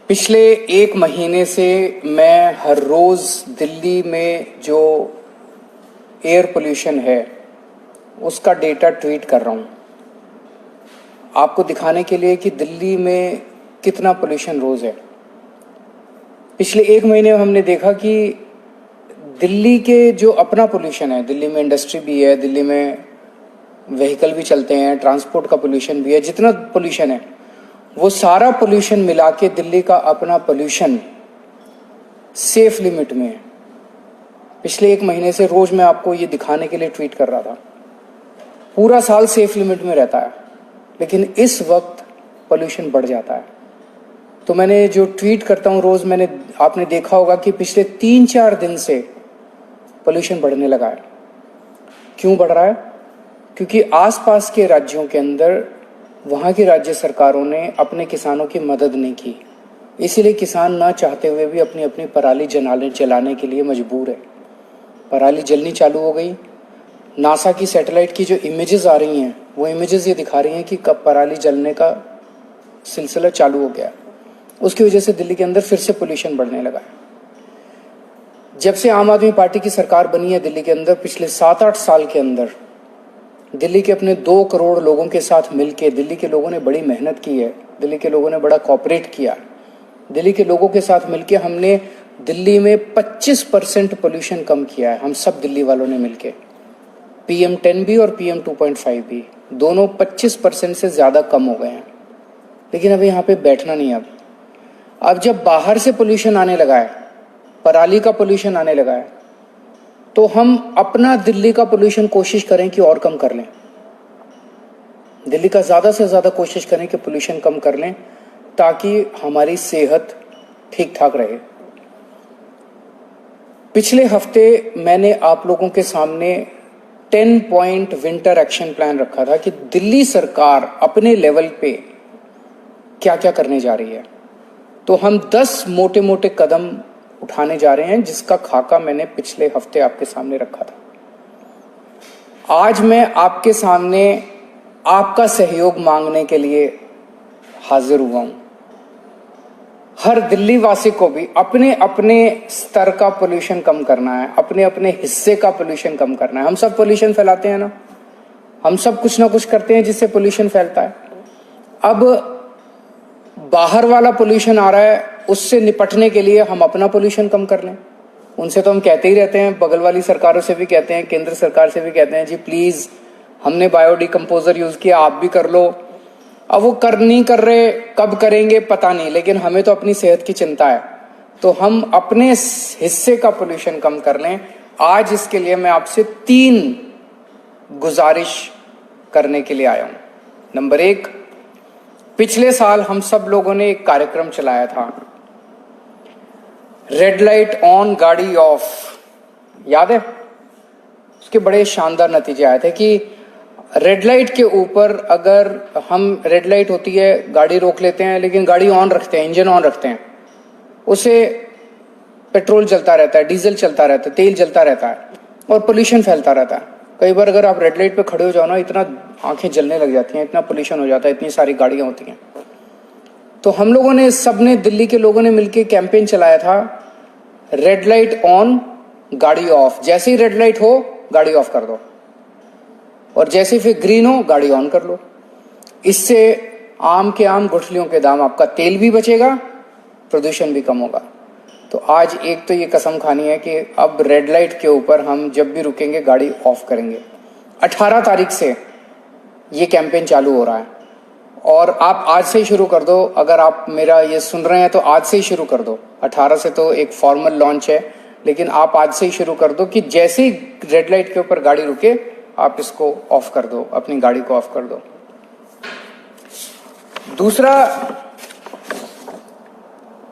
पिछले एक महीने से मैं हर रोज दिल्ली में जो एयर पोल्यूशन है उसका डेटा ट्वीट कर रहा हूँ आपको दिखाने के लिए कि दिल्ली में कितना पोल्यूशन रोज है। पिछले एक महीने में हमने देखा कि दिल्ली के जो अपना पोल्यूशन है, दिल्ली में इंडस्ट्री भी है, दिल्ली में व्हीकल भी चलते हैं, ट्रांसपोर्ट का पोल्यूशन भी है, जितना पोल्यूशन है वो सारा पोल्यूशन मिला के दिल्ली का अपना पोल्यूशन सेफ लिमिट में है। पिछले एक महीने से रोज मैं आपको ये दिखाने के लिए ट्वीट कर रहा था। पूरा साल सेफ लिमिट में रहता है, लेकिन इस वक्त पोल्यूशन बढ़ जाता है। तो मैंने जो ट्वीट करता हूँ रोज, आपने देखा होगा कि पिछले 3-4 दिन से पोल्यूशन बढ़ने लगा है। क्यों बढ़ रहा है? क्योंकि आसपास के राज्यों के अंदर वहाँ की राज्य सरकारों ने अपने किसानों की मदद नहीं की, इसीलिए किसान ना चाहते हुए भी अपनी अपनी पराली जलाने के लिए मजबूर है। पराली जलनी चालू हो गई। नासा की सैटेलाइट की जो इमेजेस आ रही हैं वो इमेजेस ये दिखा रही हैं कि कब पराली जलने का सिलसिला चालू हो गया। उसकी वजह से दिल्ली के अंदर फिर से पोल्यूशन बढ़ने लगा है। जब से आम आदमी पार्टी की सरकार बनी है दिल्ली के अंदर, पिछले 7-8 साल के अंदर दिल्ली के अपने 2 करोड़ लोगों के साथ मिलके दिल्ली के लोगों ने बड़ी मेहनत की है। दिल्ली के लोगों ने बड़ा कोऑपरेट किया। दिल्ली के लोगों के साथ मिलके हमने दिल्ली में 25% पोल्यूशन कम किया है। हम सब दिल्ली वालों ने मिलके PM10 भी और PM2.5 भी दोनों 25% से ज़्यादा कम हो गए हैं। लेकिन अभी यहाँ पे बैठना नहीं। अब जब बाहर से पोल्यूशन आने लगा है, पराली का पोल्यूशन आने लगा है, तो हम अपना दिल्ली का पोल्यूशन कोशिश करें कि और कम कर लें। दिल्ली का ज़्यादा से ज़्यादा कोशिश करें कि पोल्यूशन कम कर लें, ताकि हमारी सेहत ठीक ठाक रहे। पिछले हफ्ते मैंने आप लोगों के सामने 10 पॉइंट विंटर एक्शन प्लान रखा था कि दिल्ली सरकार अपने लेवल पे क्या क्या करने जा रही है। तो हम 10 मोटे मोटे कदम उठाने जा रहे हैं, जिसका खाका मैंने पिछले हफ्ते आपके सामने रखा था। आज मैं आपके सामने आपका सहयोग मांगने के लिए हाजिर हुआ हूं। हर दिल्ली वासी को भी अपने अपने स्तर का पोल्यूशन कम करना है, अपने अपने हिस्से का पोल्यूशन कम करना है। हम सब पोल्यूशन फैलाते हैं ना, हम सब कुछ ना कुछ करते हैं जिससे पोल्यूशन फैलता है। अब बाहर वाला पोल्यूशन आ रहा है, उससे निपटने के लिए हम अपना पोल्यूशन कम कर लें। उनसे तो हम कहते ही रहते हैं, बगल वाली सरकारों से भी कहते हैं, केंद्र सरकार से भी कहते हैं, जी प्लीज हमने बायोडिकम्पोजर यूज किया, आप भी कर लो। अब वो नहीं कर रहे, कब करेंगे पता नहीं, लेकिन हमें तो अपनी सेहत की चिंता है, तो हम अपने हिस्से का पोल्यूशन कम कर लें। आज इसके लिए मैं आपसे 3 गुजारिश करने के लिए आया हूं। नंबर 1, पिछले साल हम सब लोगों ने एक कार्यक्रम चलाया था, रेड लाइट ऑन गाड़ी ऑफ, याद है? उसके बड़े शानदार नतीजे आए थे कि रेड लाइट के ऊपर अगर हम, रेड लाइट होती है, गाड़ी रोक लेते हैं, लेकिन गाड़ी ऑन रखते हैं, इंजन ऑन रखते हैं, उससे पेट्रोल चलता रहता है, डीजल चलता रहता है, तेल जलता रहता है और पोल्यूशन फैलता रहता है। कई बार अगर आप रेड लाइट पे खड़े हो जाओ ना, इतना आंखें जलने लग जाती हैं, इतना पोल्यूशन हो जाता है, इतनी सारी गाड़ियां होती हैं। तो हम लोगों ने, सबने, दिल्ली के लोगों ने मिलकर कैंपेन चलाया था, रेड लाइट ऑन गाड़ी ऑफ। जैसे ही रेड लाइट हो गाड़ी ऑफ कर दो, और जैसे फिर ग्रीन हो गाड़ी ऑन कर लो। इससे आम के आम गुठलियों के दाम, आपका तेल भी बचेगा, प्रदूषण भी कम होगा। तो आज एक तो ये कसम खानी है कि अब रेड लाइट के ऊपर हम जब भी रुकेंगे गाड़ी ऑफ करेंगे। 18 तारीख से ये कैंपेन चालू हो रहा है, और आप आज से ही शुरू कर दो। अगर आप मेरा ये सुन रहे हैं तो आज से ही शुरू कर दो। 18 से तो एक फॉर्मल लॉन्च है, लेकिन आप आज से ही शुरू कर दो कि जैसे ही रेड लाइट के ऊपर गाड़ी रुके आप इसको ऑफ कर दो, अपनी गाड़ी को ऑफ कर दो। दूसरा,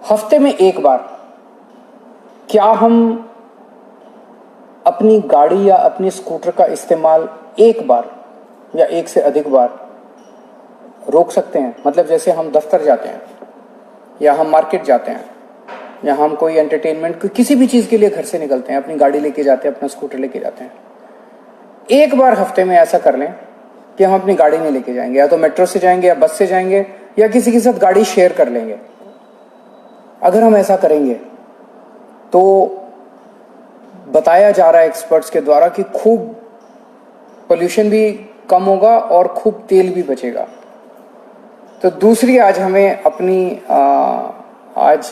हफ्ते में एक बार क्या हम अपनी गाड़ी या अपनी स्कूटर का इस्तेमाल एक बार या एक से अधिक बार रोक सकते हैं? मतलब जैसे हम दफ्तर जाते हैं या हम मार्केट जाते हैं या हम कोई एंटरटेनमेंट, किसी भी चीज के लिए घर से निकलते हैं, अपनी गाड़ी लेके जाते हैं, अपना स्कूटर लेके जाते हैं, एक बार हफ्ते में ऐसा कर लें कि हम अपनी गाड़ी नहीं लेके जाएंगे, या तो मेट्रो से जाएंगे या बस से जाएंगे या किसी के साथ गाड़ी शेयर कर लेंगे। अगर हम ऐसा करेंगे तो बताया जा रहा है एक्सपर्ट्स के द्वारा कि खूब पोल्यूशन भी कम होगा और खूब तेल भी बचेगा। तो दूसरी आज हमें अपनी आज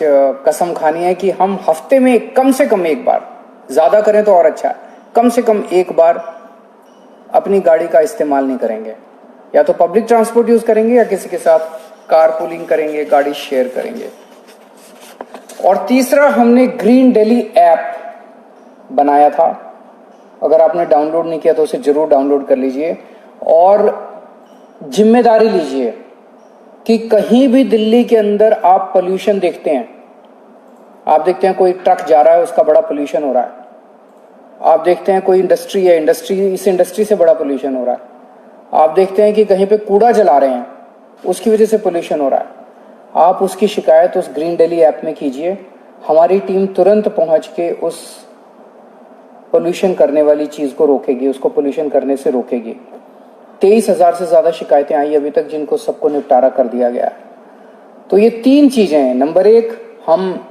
कसम खानी है कि हम हफ्ते में कम से कम एक बार, ज़्यादा करें तो और अच्छा है, कम से कम एक बार अपनी गाड़ी का इस्तेमाल नहीं करेंगे। या तो पब्लिक ट्रांसपोर्ट यूज़ करेंगे या किसी के साथ कार पूलिंग करेंगे, गाड़ी शेयर करेंगे। और तीसरा, हमने ग्रीन दिल्ली ऐप बनाया था। अगर आपने डाउनलोड नहीं किया तो उसे जरूर डाउनलोड कर लीजिए और जिम्मेदारी लीजिए कि कहीं भी दिल्ली के अंदर आप पोल्यूशन देखते हैं, आप देखते हैं कोई ट्रक जा रहा है उसका बड़ा पोल्यूशन हो रहा है, आप देखते हैं कोई इंडस्ट्री है, इस इंडस्ट्री से बड़ा पोल्यूशन हो रहा है, आप देखते हैं कि कहीं पे कूड़ा जला रहे हैं उसकी वजह से पोल्यूशन हो रहा है, आप उसकी शिकायत उस ग्रीन दिल्ली ऐप में कीजिए। हमारी टीम तुरंत पहुंच के उस पोल्यूशन करने वाली चीज को रोकेगी, उसको पोल्यूशन करने से रोकेगी। 23,000 से ज्यादा शिकायतें आई अभी तक, जिनको सबको निपटारा कर दिया गया है। तो ये 3 चीजें हैं। नंबर 1, हम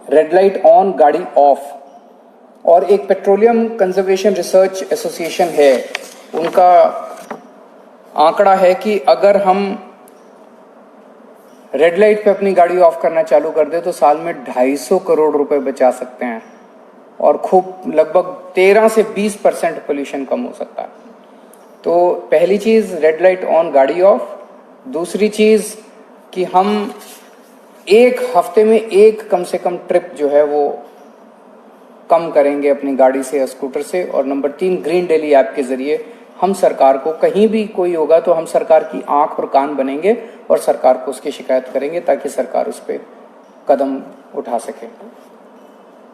रेड लाइट ऑन, गाड़ी ऑफ। और एक पेट्रोलियम कंजर्वेशन रिसर्च एसोसिएशन है, उनका आंकड़ा है कि अगर हम रेड लाइट पे अपनी गाड़ी ऑफ करना चालू कर दे तो साल में 250 करोड़ रुपए बचा सकते हैं और खूब लगभग 13 से 20% पोल्यूशन कम हो सकता है। तो पहली चीज रेड लाइट ऑन, गाड़ी ऑफ। दूसरी चीज कि हम एक हफ्ते में एक कम से कम ट्रिप जो है वो कम करेंगे अपनी गाड़ी से या स्कूटर से। और नंबर 3, ग्रीन दिल्ली ऐप के जरिए हम सरकार को, कहीं भी कोई होगा तो हम सरकार की आंख और कान बनेंगे और सरकार को उसकी शिकायत करेंगे ताकि सरकार उस पर कदम उठा सके।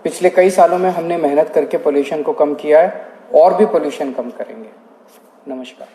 पिछले कई सालों में हमने मेहनत करके पोल्यूशन को कम किया है और भी पोल्यूशन कम करेंगे। नमस्कार।